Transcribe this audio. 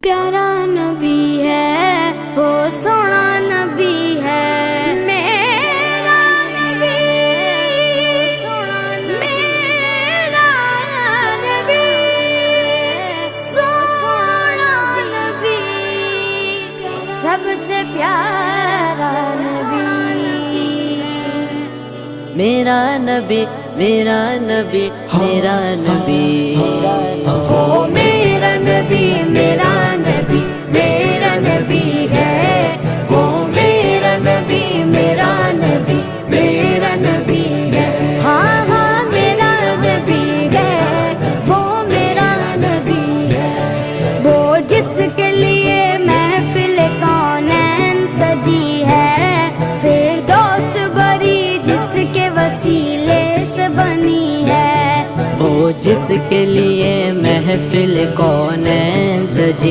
پیارا نبی ہے، وہ سونا نبی ہے، میرا نبی، سونا میرا نبی، سونا نبی، سب سے پیارا نبی، میرا نبی میرا نبی میرا نبی، وہ میرا نبی، میرا نبی، میرا نبی ہے، وہ میرا نبی، میرا نبی، میرا نبی ہے، ہاں ہاں میرا نبی ہے، وہ میرا نبی ہے، وہ جس کے لیے محفل کونین سجی ہے، فردوس بری جس کے وسیلے سے بنی ہے، وہ جس کے لیے محفل کونین سجی